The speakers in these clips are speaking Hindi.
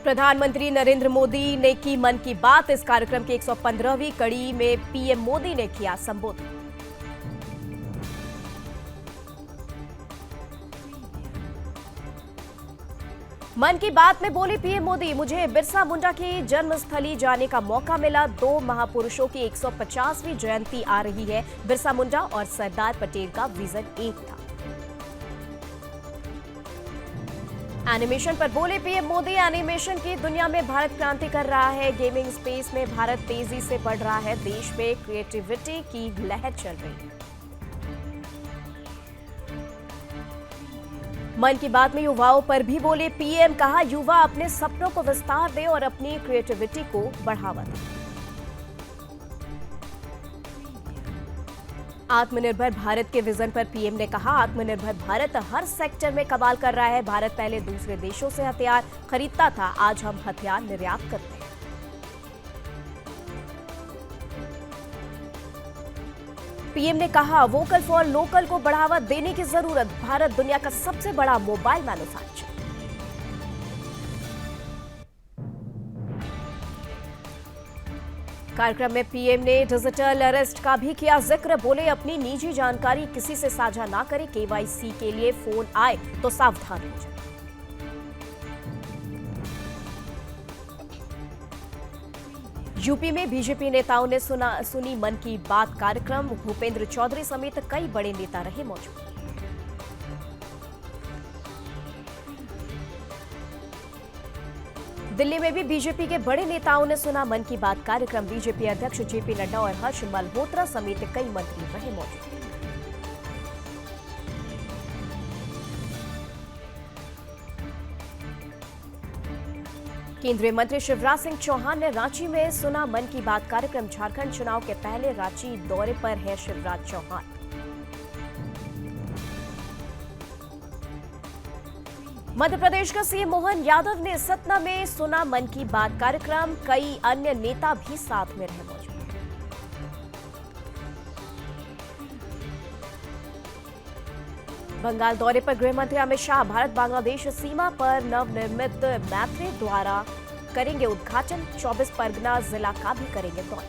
प्रधानमंत्री नरेंद्र मोदी ने की मन की बात। इस कार्यक्रम की 115वीं कड़ी में पीएम मोदी ने किया संबोधन। मन की बात में बोले पीएम मोदी, मुझे बिरसा मुंडा की जन्मस्थली जाने का मौका मिला। दो महापुरुषों की 150वीं जयंती आ रही है। बिरसा मुंडा और सरदार पटेल का विजन एक था। एनिमेशन पर बोले पीएम मोदी, एनिमेशन की दुनिया में भारत क्रांति कर रहा है। गेमिंग स्पेस में भारत तेजी से बढ़ रहा है। देश में क्रिएटिविटी की लहर चल रही है। मन की बात में युवाओं पर भी बोले पीएम, कहा युवा अपने सपनों को विस्तार दें और अपनी क्रिएटिविटी को बढ़ावा दें। आत्मनिर्भर भारत के विजन पर पीएम ने कहा, आत्मनिर्भर भारत हर सेक्टर में कमाल कर रहा है। भारत पहले दूसरे देशों से हथियार खरीदता था, आज हम हथियार निर्यात करते हैं। पीएम ने कहा, वोकल फॉर लोकल को बढ़ावा देने की जरूरत। भारत दुनिया का सबसे बड़ा मोबाइल मैन्युफैक्चरर। कार्यक्रम में पीएम ने डिजिटल अरेस्ट का भी किया जिक्र। बोले अपनी निजी जानकारी किसी से साझा ना करें। केवाईसी के लिए फोन आए तो सावधान हो जाए। यूपी में बीजेपी नेताओं ने सुनी मन की बात कार्यक्रम। भूपेंद्र चौधरी समेत कई बड़े नेता रहे मौजूद। दिल्ली में भी बीजेपी के बड़े नेताओं ने सुना मन की बात कार्यक्रम। बीजेपी अध्यक्ष जेपी नड्डा और हर्ष मल्होत्रा समेत कई मंत्री रहे मौजूद। केंद्रीय मंत्री शिवराज सिंह चौहान ने रांची में सुना मन की बात कार्यक्रम। झारखंड चुनाव के पहले रांची दौरे पर है शिवराज चौहान। मध्य प्रदेश का सीएम मोहन यादव ने सतना में सुना मन की बात कार्यक्रम। कई अन्य नेता भी साथ में रहे मौजूद। बंगाल दौरे पर गृह मंत्री अमित शाह भारत बांग्लादेश सीमा पर नवनिर्मित मैत्री द्वारा करेंगे उद्घाटन। 24 परगना जिला का भी करेंगे दौरा।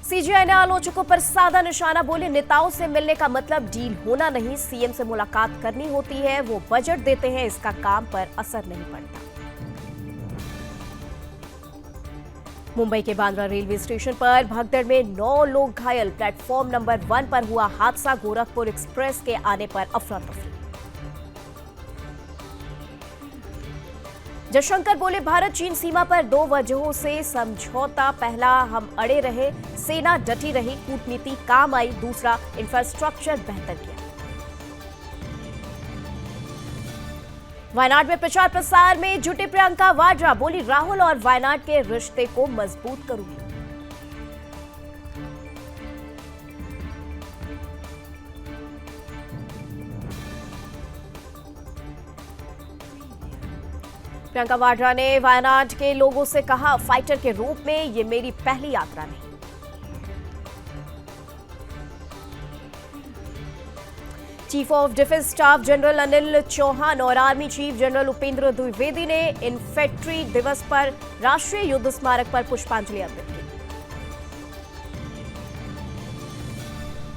सीजीआई ने आलोचकों पर साधा निशाना। बोले नेताओं से मिलने का मतलब डील होना नहीं, सीएम से मुलाकात करनी होती है। वो बजट देते हैं, इसका काम पर असर नहीं पड़ता। मुंबई के बांद्रा रेलवे स्टेशन पर भगदड़ में 9 लोग घायल। प्लेटफॉर्म नंबर 1 पर हुआ हादसा। गोरखपुर एक्सप्रेस के आने पर अफरा तफरी। जयशंकर बोले भारत चीन सीमा पर 2 वजहों से समझौता। पहला, हम अड़े रहे, सेना डटी रही, कूटनीति काम आई। दूसरा, इंफ्रास्ट्रक्चर बेहतर किया। वायनाड में प्रचार प्रसार में जुटे प्रियंका वाड्रा। बोली राहुल और वायनाड के रिश्ते को मजबूत करूंगी। प्रियंका वाड्रा ने वायनाड के लोगों से कहा, फाइटर के रूप में ये मेरी पहली यात्रा नहीं। Chief of defence staff general Anil Chauhan और army chief general Upendra Dwivedi ने इन्फेंट्री दिवस पर राष्ट्रीय युद्ध स्मारक पर पुष्पांजलि अर्पित की।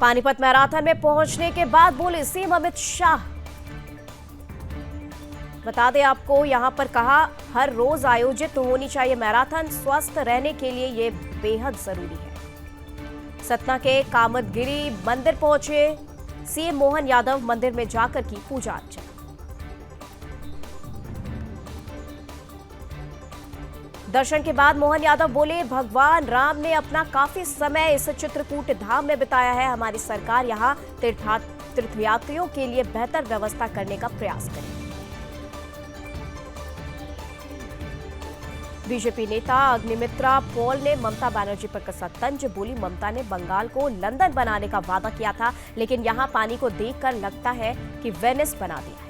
पानीपत मैराथन में पहुंचने के बाद बोले सीएम अमित शाह। बता दें आपको, यहां पर कहा, हर रोज आयोजित होनी चाहिए मैराथन। स्वस्थ रहने के लिए ये बेहद जरूरी है। सतना के कामदगिरी मंदिर पहुंचे सीएम मोहन यादव। मंदिर में जाकर की पूजा अर्चना। दर्शन के बाद मोहन यादव बोले, भगवान राम ने अपना काफी समय इस चित्रकूट धाम में बिताया है। हमारी सरकार यहां तीर्थयात्रियों के लिए बेहतर व्यवस्था करने का प्रयास करेगी। बीजेपी नेता अग्निमित्रा पॉल ने ममता बनर्जी पर कसा तंज। बोली ममता ने बंगाल को लंदन बनाने का वादा किया था, लेकिन यहां पानी को देखकर लगता है कि वेनिस बना दिया है।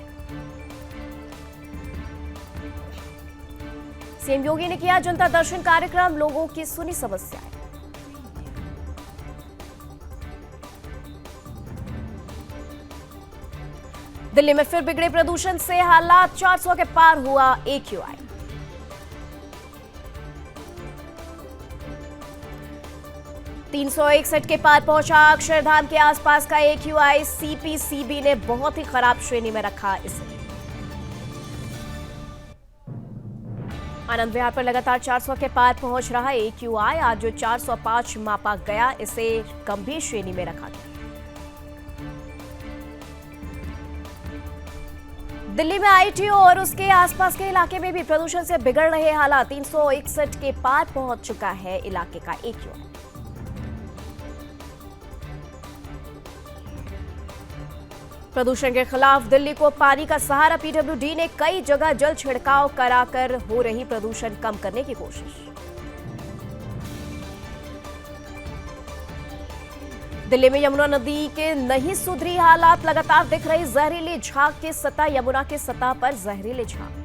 सीएम योगी ने किया जनता दर्शन कार्यक्रम। लोगों की सुनी समस्याएं। दिल्ली में फिर बिगड़े प्रदूषण से हालात, 400 के पार हुआ AQI। तीन 361 के पार पहुंचा अक्षरधाम के आसपास का AQI। CPCB ने बहुत ही खराब श्रेणी में रखा इसे। आनंद विहार पर लगातार 400 के पार पहुंच रहा AQI। आज जो 405 मापा गया, इसे गंभीर श्रेणी में रखा गया। दिल्ली में ITO और उसके आसपास के इलाके में भी प्रदूषण से बिगड़ रहे हालात। 361 के पार पहुंच चुका है इलाके का AQI। प्रदूषण के खिलाफ दिल्ली को पानी का सहारा। PWD ने कई जगह जल छिड़काव कराकर हो रही प्रदूषण कम करने की कोशिश। दिल्ली में यमुना नदी के नहीं सुधरी हालात, लगातार दिख रही जहरीली झाग की सतह। यमुना की सतह पर जहरीले झाग।